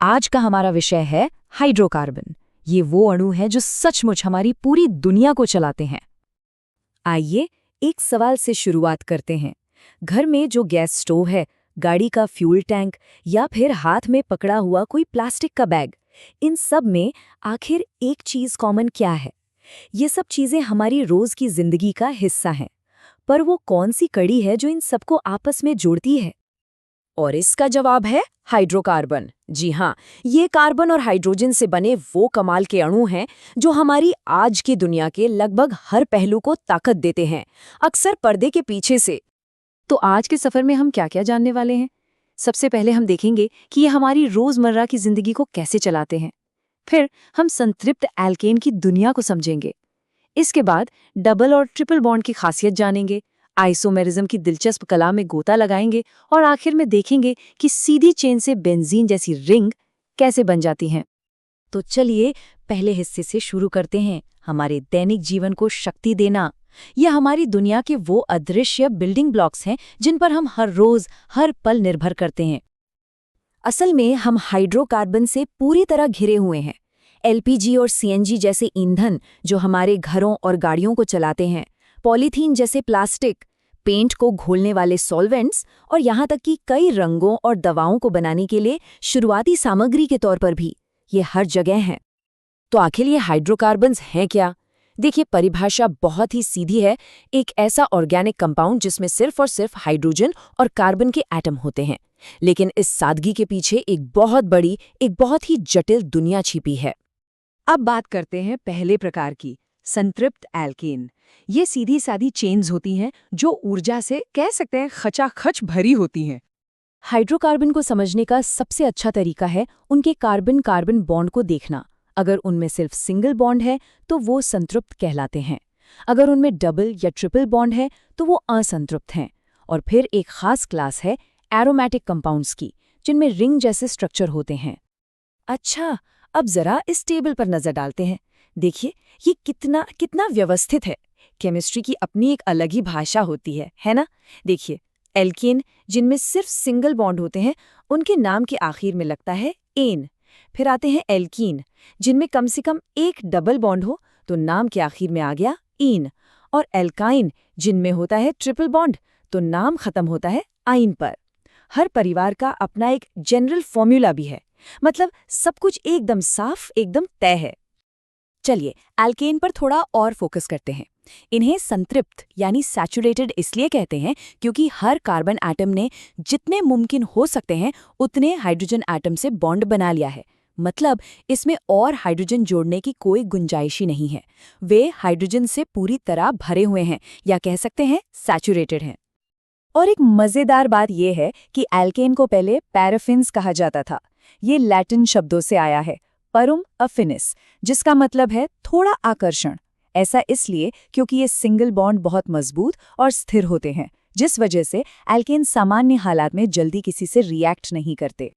आज का हमारा विषय है हाइड्रोकार्बन। ये वो अणु है जो सचमुच हमारी पूरी दुनिया को चलाते हैं। आइए एक सवाल से शुरुआत करते हैं। घर में जो गैस स्टोव है, गाड़ी का फ्यूल टैंक या फिर हाथ में पकड़ा हुआ कोई प्लास्टिक का बैग, इन सब में आखिर एक चीज कॉमन क्या है? ये सब चीजें हमारी रोज की जिंदगी का हिस्सा हैं। पर वो कौन सी कड़ी है जो इन सबको आपस में जोड़ती है? और इसका जवाब है हाइड्रोकार्बन। जी हाँ, ये कार्बन और हाइड्रोजन से बने वो कमाल के अणु हैं जो हमारी आज की दुनिया के लगभग हर पहलू को ताकत देते हैं, अक्सर पर्दे के पीछे से। तो आज के सफर में हम क्या-क्या जानने वाले हैं? सबसे पहले हम देखेंगे कि ये हमारी रोजमर्रा की जिंदगी को कैसे चलाते हैं। फिर हम संतृप्त एल्केन की दुनिया को समझेंगे। इसके बाद डबल और ट्रिपल बॉन्ड की खासियत जानेंगे, आइसोमेरिज्म की दिलचस्प कला में गोता लगाएंगे और आखिर में देखेंगे कि सीधी चेन से बेंजीन जैसी रिंग कैसे बन जाती हैं। तो चलिए पहले हिस्से से शुरू करते हैं, हमारे दैनिक जीवन को शक्ति देना। यह हमारी दुनिया के वो अदृश्य बिल्डिंग ब्लॉक्स हैं जिन पर हम हर रोज हर पल निर्भर करते हैं। असल में हम हाइड्रोकार्बन से पूरी तरह घिरे हुए हैं। एलपीजी और सीएनजी जैसे ईंधन जो हमारे घरों और गाड़ियों को चलाते हैं, पॉलीथीन जैसे प्लास्टिक, पेंट को घोलने वाले सॉल्वेंट्स और यहाँ तक कि कई रंगों और दवाओं को बनाने के लिए शुरुआती सामग्री के तौर पर भी ये हर जगह हैं। तो आखिर ये हाइड्रोकार्बन्स हैं क्या? देखिए, परिभाषा बहुत ही सीधी है। एक ऐसा ऑर्गेनिक कंपाउंड जिसमें सिर्फ और सिर्फ हाइड्रोजन और कार्बन के एटम होते हैं। लेकिन इस सादगी के पीछे एक बहुत बड़ी, एक बहुत ही जटिल दुनिया छिपी है। अब बात करते हैं पहले प्रकार की, संतृप्त एल्केन। ये सीधी सादी चेन्स होती हैं जो ऊर्जा से कह सकते हैं खचाखच भरी होती हैं। हाइड्रोकार्बन को समझने का सबसे अच्छा तरीका है उनके कार्बन-कार्बन बॉन्ड को देखना। अगर उनमें सिर्फ सिंगल बॉन्ड है तो वो संतृप्त कहलाते हैं। अगर उनमें डबल या ट्रिपल बॉन्ड है तो वो असंतृप्त हैं। और फिर एक खास क्लास है एरोमेटिक कंपाउंड्स की, जिनमें रिंग जैसे स्ट्रक्चर होते हैं। अच्छा, अब जरा इस टेबल पर नजर डालते हैं। देखिए, ये कितना कितना व्यवस्थित है। केमिस्ट्री की अपनी एक अलग ही भाषा होती है ना? देखिए, एल्केन जिनमें सिर्फ सिंगल बॉन्ड होते हैं, उनके नाम के आखिर में लगता है एन। फिर आते हैं एल्कीन, जिनमें कम से कम एक डबल बॉन्ड हो, तो नाम के आखिर में आ गया ईन। और एल्काइन, जिनमें होता है ट्रिपल बॉन्ड, तो नाम खत्म होता है आइन पर। हर परिवार का अपना एक जनरल फॉर्मूला भी है, मतलब सब कुछ एकदम साफ, एकदम तय है। चलिए एल्केन पर थोड़ा और फोकस करते हैं। इन्हें संतृप्त यानी सैचुरेटेड इसलिए कहते हैं क्योंकि हर कार्बन एटम ने जितने मुमकिन हो सकते हैं उतने हाइड्रोजन एटम से बॉन्ड बना लिया है। मतलब इसमें और हाइड्रोजन जोड़ने की कोई गुंजाइश ही नहीं है। वे हाइड्रोजन से पूरी तरह भरे हुए हैं, या कह सकते हैं सैचुरेटेड हैं। और एक मजेदार बात यह है कि एल्केन को पहले पैराफिन्स कहा जाता था। ये लैटिन शब्दों से आया है, परुम अफिनिस, जिसका मतलब है थोड़ा आकर्षण। ऐसा इसलिए क्योंकि ये सिंगल बॉन्ड बहुत मजबूत और स्थिर होते हैं, जिस वजह से एल्केन सामान्य हालात में जल्दी किसी से रिएक्ट नहीं करते।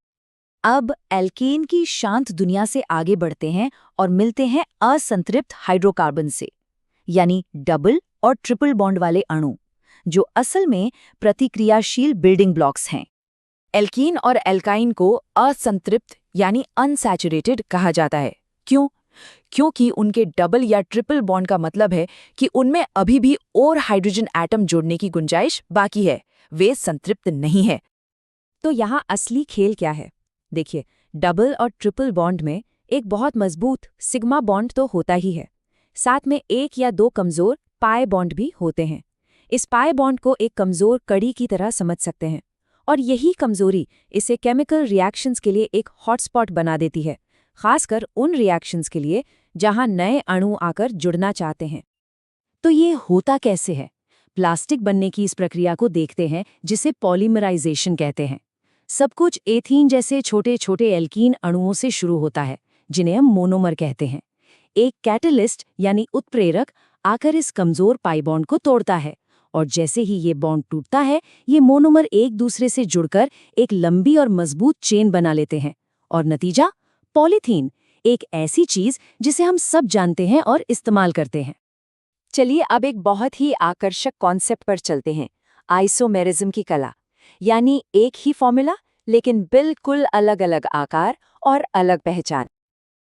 अब एल्केन की शांत दुनिया से आगे बढ़ते हैं और मिलते हैं असंतृप्त हाइड्रोकार्बन से, यानी डबल और ट्रिपल बॉन्ड वाले अणु, जो असल में प्रतिक्रियाशील बिल्डिंग ब्लॉक्स हैं। एल्कीन और एल्काइन को असंतृप्त यानी अनसैचुरेटेड कहा जाता है। क्यों? क्योंकि उनके डबल या ट्रिपल बॉन्ड का मतलब है कि उनमें अभी भी और हाइड्रोजन एटम जोड़ने की गुंजाइश बाकी है, वे संतृप्त नहीं है। तो यहाँ असली खेल क्या है? देखिए, डबल और ट्रिपल बॉन्ड में एक बहुत मजबूत सिग्मा बॉन्ड तो होता ही है, साथ में एक या दो कमजोर पाई बॉन्ड भी होते हैं। इस पाई बॉन्ड को एक कमजोर कड़ी की तरह समझ सकते हैं, और यही कमजोरी इसे केमिकल रिएक्शंस के लिए एक हॉटस्पॉट बना देती है, खासकर उन रिएक्शंस के लिए जहां नए अणु आकर जुड़ना चाहते हैं। तो ये होता कैसे है? प्लास्टिक बनने की इस प्रक्रिया को देखते हैं, जिसे पॉलीमराइजेशन कहते हैं। सब कुछ एथीन जैसे छोटे छोटे एल्कीन अणुओं से शुरू होता है, जिन्हें हम मोनोमर कहते हैं। एक कैटलिस्ट यानी उत्प्रेरक आकर इस कमजोर पाई बॉन्ड को तोड़ता है, और जैसे ही ये बॉन्ड टूटता है, ये मोनोमर एक दूसरे से जुड़कर एक लंबी और मजबूत चेन बना लेते हैं। और नतीजा पॉलीथीन, एक ऐसी चीज जिसे हम सब जानते हैं और इस्तेमाल करते हैं। चलिए अब एक बहुत ही आकर्षक कॉन्सेप्ट पर चलते हैं, आइसोमेरिज्म की कला। यानी एक ही फॉर्मूला लेकिन बिल्कुल अलग अलग आकार और अलग पहचान।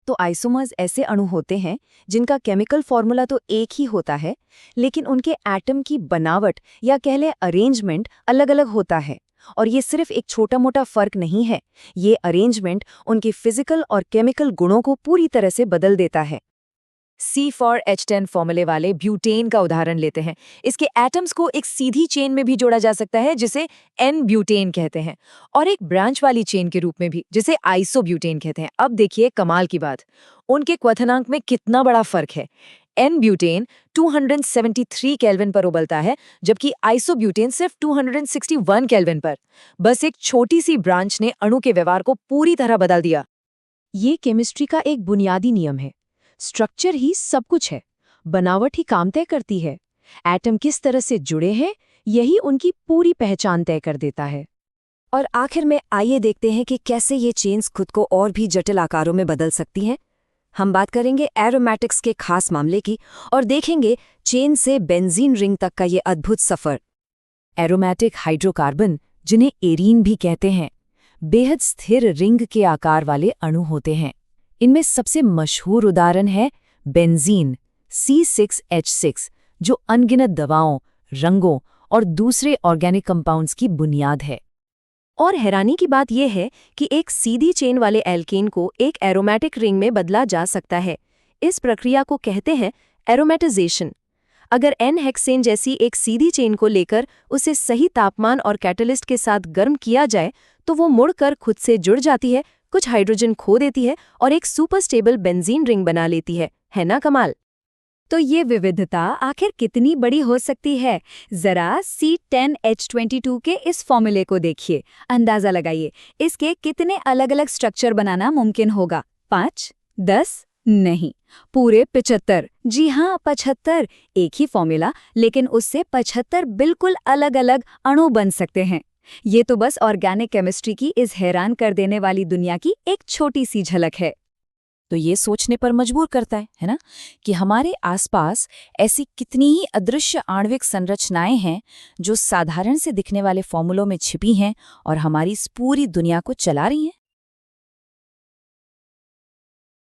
तो आइसोमर्स ऐसे अणु होते हैं जिनका केमिकल फॉर्मूला तो एक ही होता है, लेकिन उनके एटम की बनावट या कह लें अरेंजमेंट अलग-अलग होता है। और ये सिर्फ एक छोटा-मोटा फर्क नहीं है, ये अरेंजमेंट उनके फिजिकल और केमिकल गुणों को पूरी तरह से बदल देता है। C4H10 फॉर्मूले वाले ब्यूटेन का उदाहरण लेते हैं। इसके एटम्स को एक सीधी चेन में भी जोड़ा जा सकता है जिसे N-ब्यूटेन कहते हैं, और एक ब्रांच वाली चेन के रूप में भी जिसे आइसोब्यूटेन कहते हैं। अब देखिए कमाल की बात, उनके क्वथनांक में कितना बड़ा फर्क है। N-ब्यूटेन 273 केल्विन पर उबलता है, जबकि आइसोब्यूटेन सिर्फ 261 केल्विन पर। बस एक छोटी सी ब्रांच ने अणु के व्यवहार को पूरी तरह बदल दिया। ये केमिस्ट्री का एक बुनियादी नियम है। स्ट्रक्चर ही सब कुछ है, बनावट ही काम तय करती है। एटम किस तरह से जुड़े हैं, यही उनकी पूरी पहचान तय कर देता है। और आखिर में आइए देखते हैं कि कैसे ये चेन्स खुद को और भी जटिल आकारों में बदल सकती हैं। हम बात करेंगे एरोमेटिक्स के खास मामले की और देखेंगे चेन से बेंजीन रिंग तक का ये अद्भुत सफर। एरोमेटिक हाइड्रोकार्बन, जिन्हें एरीन भी कहते हैं, बेहद स्थिर रिंग के आकार वाले अणु होते हैं। इनमें सबसे मशहूर उदाहरण है बेंजीन C6H6, जो अनगिनत दवाओं, रंगों और दूसरे ऑर्गेनिक कंपाउंड्स की बुनियाद है। और हैरानी की बात यह है कि एक सीधी चेन वाले एल्केन को एक एरोमेटिक रिंग में बदला जा सकता है। इस प्रक्रिया को कहते हैं एरोमेटाइजेशन। अगर N-हेक्सेन जैसी एक सीधी चेन को लेकर उसे सही तापमान और कैटलिस्ट के साथ गर्म किया जाए तो वो मुड़कर खुद से जुड़ जाती है, कुछ हाइड्रोजन खो देती है और एक सुपर स्टेबल बेंजीन रिंग बना लेती है ना कमाल? तो ये विविधता आखिर कितनी बड़ी हो सकती है? जरा C10H22 के इस फॉर्मूले को देखिए, अंदाजा लगाइए इसके कितने अलग-अलग स्ट्रक्चर बनाना मुमकिन होगा। 5, 10, नहीं, पूरे 75। जी हाँ, 75। एक ही फॉर्मूला, लेकिन उससे 75 बिल्कुल अलग-अलग अणु बन सकते हैं। ये तो बस ऑर्गेनिक केमिस्ट्री की इस हैरान कर देने वाली दुनिया की एक छोटी सी झलक है। तो ये सोचने पर मजबूर करता है ना, कि हमारे आसपास ऐसी कितनी ही अदृश्य आणविक संरचनाएं हैं जो साधारण से दिखने वाले फॉर्मूलों में छिपी हैं और हमारी इस पूरी दुनिया को चला रही हैं।